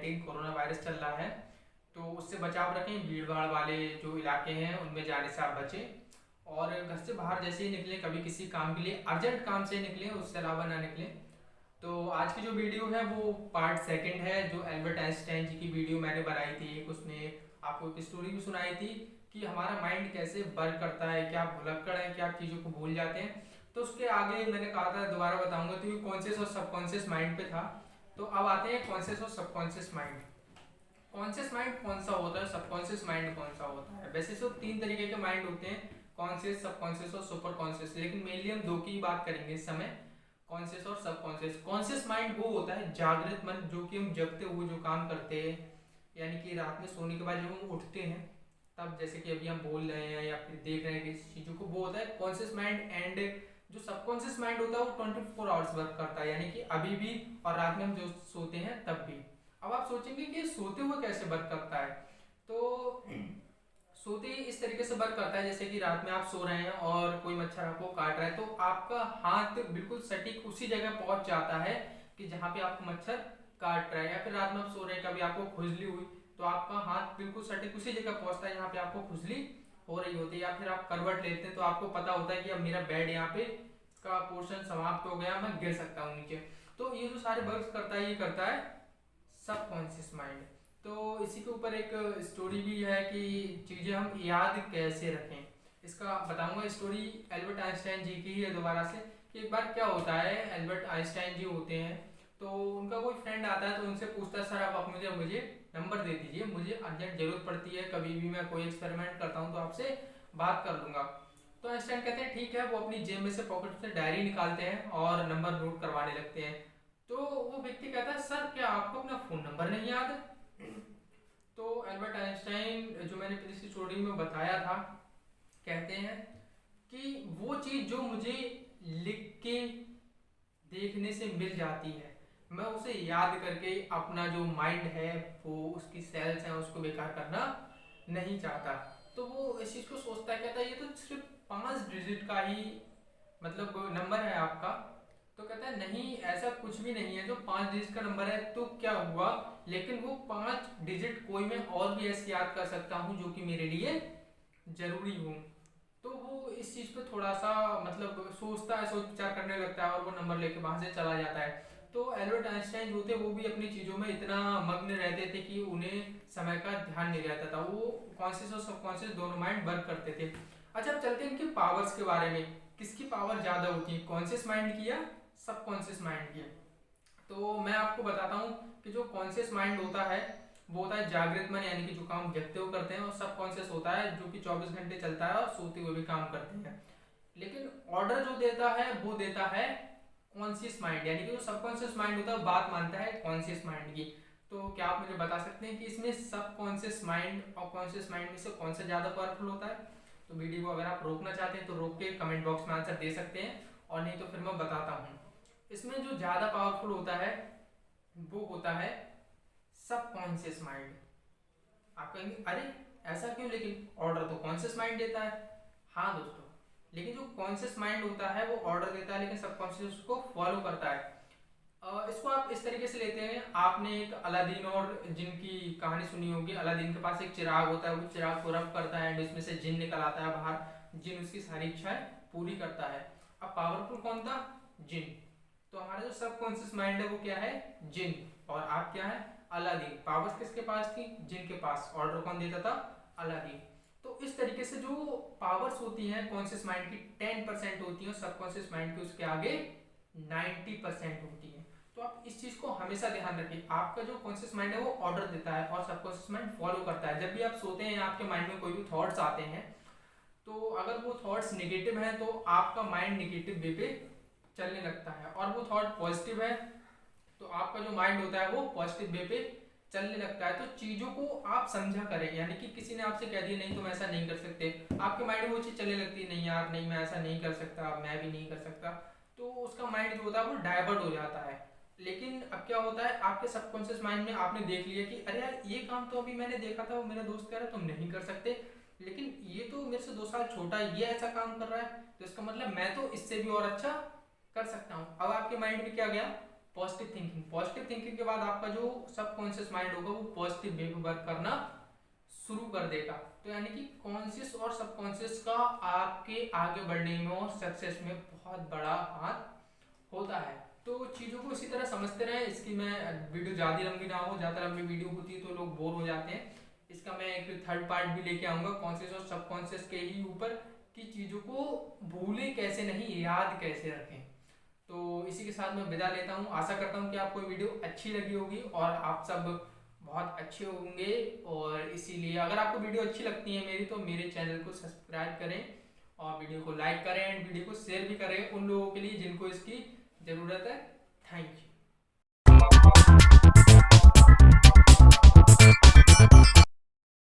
कोविड-19 corona virus चल रहा है, तो उससे बचाव रखें। भीड़ भाड़ वाले जो इलाके हैं उनमें जाने से आप बचें और घर से बाहर जैसे ही निकलें, कभी किसी काम के लिए अर्जेंट काम से निकलें, उससे अलावा ना निकलें। तो आज की जो वीडियो है वो पार्ट सेकंड है, जो एल्बर्ट आइंस्टाइन जी की वीडियो मैंने बनाई थी। एक उसमें आपको एक स्टोरी भी सुनाई थी कि हमारा माइंड कैसे वर्क करता है, क्या भुलक्कड़ है, क्या चीज़ों को भूल जाते हैं। तो उसके आगे मैंने कहा था दोबारा बताऊंगा, तो ये कॉन्शियस और सबकॉन्शियस माइंड पे था। तो अब आते हैं कॉन्शियस और सबकॉन्शियस माइंड। कॉन्शियस माइंड कौन सा होता है, सबकॉन्शियस माइंड कौन सा होता है? वैसे तो तीन तरीके के माइंड होते हैं, कॉन्शियस, सबकॉन्शियस और सुपर कॉन्शियस, लेकिन मेनली हम दो की बात करेंगे इस समय, कॉन्शियस और सबकॉन्शियस। कॉन्शियस माइंड वो होता है जागृत मन, जो कि हम जगते हुए जो काम करते हैं, यानी कि रात में सोने के बाद जब हम उठते हैं तब, जैसे कि अभी हम बोल रहे हैं या फिर देख रहे हैं किसी चीज़ों को, वो होता है कॉन्शियस माइंड। एंड जो सबकॉन्शियस माइंड होता है वो 24 आवर्स वर्क करता है, यानी कि अभी भी और रात में हम जो सोते हैं तब भी। अब आप सोचेंगे कि सोते हुए कैसे वर्क करता है, तो सोते ही इस तरीके से वर्क करता है जैसे कि रात में आप सो रहे हैं और कोई मच्छर आपको काट रहा है, तो आपका हाथ बिल्कुल सटीक उसी जगह पहुंच जाता है कि जहां पे आपको मच्छर काट रहा है। या फिर रात में आप सो रहे हैं, कभी आपको खुजली हुई तो आपका हाथ बिल्कुल सटीक उसी जगह पहुंचता है जहाँ पे आपको खुजली हो रही होती है। या फिर आप करवट लेते हैं तो आपको पता होता है कि अब मेरा बेड यहाँ पे का पोर्शन समाप्त हो गया, मैं गिर सकता हूँ नीचे। तो ये जो सारे वर्क करता है, ये करता है सबकॉन्शियस माइंड। तो इसी के ऊपर एक स्टोरी भी है कि चीज़ें हम याद कैसे रखें, इसका बताऊंगा। स्टोरी एल्बर्ट आइंस्टाइन जी की ही है दोबारा से, कि एक बार क्या होता है, एल्बर्ट आइंस्टाइन जी होते हैं तो उनका कोई फ्रेंड आता है तो उनसे पूछता है, सर आप मुझे मुझे नंबर दे दीजिए, मुझे अर्जेंट जरूरत पड़ती है, कभी भी मैं कोई एक्सपेरिमेंट करता हूँ तो आपसे बात कर लूँगा। तो आइंस्टाइन कहते हैं ठीक है। वो अपनी जेब में से पॉकेट से डायरी निकालते हैं और नंबर नोट करवाने लगते हैं। तो वो व्यक्ति कहता है, सर क्या आपको अपना फ़ोन नंबर नहीं याद है? तो एल्बर्ट आइंस्टाइन, जो मैंने पिछली स्टोरी में बताया था, कहते हैं कि वो चीज़ जो मुझे लिख के देखने से मिल जाती है, मैं उसे याद करके अपना जो माइंड है, वो उसकी सेल्स हैं उसको बेकार करना नहीं चाहता। तो वो इस चीज़ को सोचता है, कहता है ये तो सिर्फ 5 डिजिट का ही मतलब नंबर है आपका। तो कहता है नहीं, ऐसा कुछ भी नहीं है, जो 5 डिजिट का नंबर है तो क्या हुआ, लेकिन वो 5 डिजिट कोई मैं और भी ऐसे याद कर सकता हूँ जो कि मेरे लिए जरूरी हो। तो वो इस चीज़ पे थोड़ा सा मतलब सोचता है, सोच विचार करने लगता है और वो नंबर लेके वहां से चला जाता है। तो एल्बर्ट आइंस्टाइन जो थे वो भी अपनी चीज़ों में इतना मग्न रहते थे कि उन्हें समय का ध्यान नहीं रहता था। वो कॉन्शियस और सबकॉन्शियस दोनों माइंड वर्क करते थे। अच्छा, अब चलते हैं इनके पावर्स के बारे में, किसकी पावर ज़्यादा होती है, कॉन्शियस माइंड की या सबकॉन्शियस माइंड की? तो मैं आपको बताता हूँ कि जो कॉन्शियस माइंड होता है वो होता है जागृत मन, यानी कि जो काम जगते हुए करते हैं, और सबकॉन्शियस होता है जो कि 24 घंटे चलता है और सोते हुए भी काम करते हैं। लेकिन ऑर्डर जो देता है वो देता है कॉन्शियस माइंड, यानी कि जो सबकॉन्शियस माइंड होता है बात मानता है कॉन्शियस माइंड की। तो क्या आप मुझे बता सकते हैं कि इसमें सबकॉन्शियस माइंड और कॉन्शियस माइंड में से कौन सा ज़्यादा पावरफुल होता है? तो वीडियो को अगर आप रोकना चाहते हैं तो रोक के कमेंट बॉक्स में आंसर दे सकते हैं, और नहीं तो फिर मैं बताता हूँ। इसमें जो ज़्यादा पावरफुल होता है वो होता है सबकॉन्शियस माइंड। आप कहेंगे अरे ऐसा क्यों, लेकिन ऑर्डर तो कॉन्शियस माइंड देता है। हाँ दोस्तों, लेकिन जो कॉन्शियस माइंड होता है वो ऑर्डर देता है, लेकिन सबकॉन्शियस उसको फॉलो करता है। इसको आप इस तरीके से लेते हैं, आपने एक अलादीन और जिन की कहानी सुनी होगी। अलादीन के पास एक चिराग होता है, वो चिराग को रब करता है एंड उसमें से जिन निकल आता है बाहर, जिन उसकी सारी इच्छाएं पूरी करता है। अब पावरफुल कौन था? जिन। तो हमारा जो सबकॉन्शियस माइंड है वो क्या है? जिन। और आप क्या है? अलादीन। पावर्स किसके पास थी? जिन के पास। ऑर्डर कौन देता था? अलादीन। तो इस तरीके से जो पावर्स होती हैं कॉन्शियस माइंड की 10% होती हैं, सबकॉन्शियस माइंड की उसके आगे 90% होती है। तो आप इस चीज को हमेशा ध्यान रखिए, आपका जो कॉन्शियस माइंड है वो ऑर्डर देता है और सबकॉन्शियस माइंड फॉलो करता है। जब भी आप सोते हैं, आपके माइंड में कोई भी थॉट्स आते हैं, तो अगर वो थॉट्स नेगेटिव हैं तो आपका माइंड नेगेटिव वे पे चलने लगता है, और वो थॉट पॉजिटिव है तो आपका जो माइंड होता है वो पॉजिटिव वे पे चलने लगता है। तो चीजों को आप समझा करें, यानी कि किसी ने आपसे कह दिया नहीं तुम ऐसा नहीं कर सकते, आपके माइंड में वो चीज चलने लगती है, नहीं यार नहीं मैं ऐसा नहीं कर सकता, मैं भी नहीं कर सकता। तो उसका माइंड जो होता है वो डाइवर्ट हो जाता है। लेकिन अब क्या होता है, आपके सबकॉन्शियस माइंड में आपने देख लिया कि अरे यार ये काम तो अभी मैंने देखा था, वो मेरा दोस्त कह रहा है तुम नहीं कर सकते, लेकिन ये तो मेरे से 2 साल छोटा है, ये ऐसा काम कर रहा है, तो इसका मतलब मैं तो इससे भी और अच्छा कर सकता हूँ। अब आपके माइंड में क्या गया? पॉजिटिव थिंकिंग के बाद आपका जो सबकॉन्शियस माइंड होगा वो पॉजिटिव वे में वर्क करना शुरू कर देगा। तो यानी कि कॉन्शियस और सबकॉन्शियस का आपके आगे बढ़ने में और सक्सेस में बहुत बड़ा हाथ होता है। तो चीज़ों को इसी तरह समझते रहें। इसकी मैं वीडियो ज़्यादा लंबी ना हो, ज़्यादा लंबी वीडियो होती है तो लोग बोर हो जाते हैं। इसका मैं एक थर्ड पार्ट भी लेके आऊँगा कॉन्शियस और सबकॉन्शियस के ही ऊपर, कि चीज़ों को भूलें कैसे नहीं, याद कैसे रखें। तो इसी के साथ मैं विदा लेता हूँ। आशा करता हूँ कि आपको वीडियो अच्छी लगी होगी और आप सब बहुत अच्छे होंगे। और इसीलिए अगर आपको वीडियो अच्छी लगती है मेरी, तो मेरे चैनल को सब्सक्राइब करें और वीडियो को लाइक करें एंड वीडियो को शेयर भी करें उन लोगों के लिए जिनको इसकी ज़रूरत है। Thank you.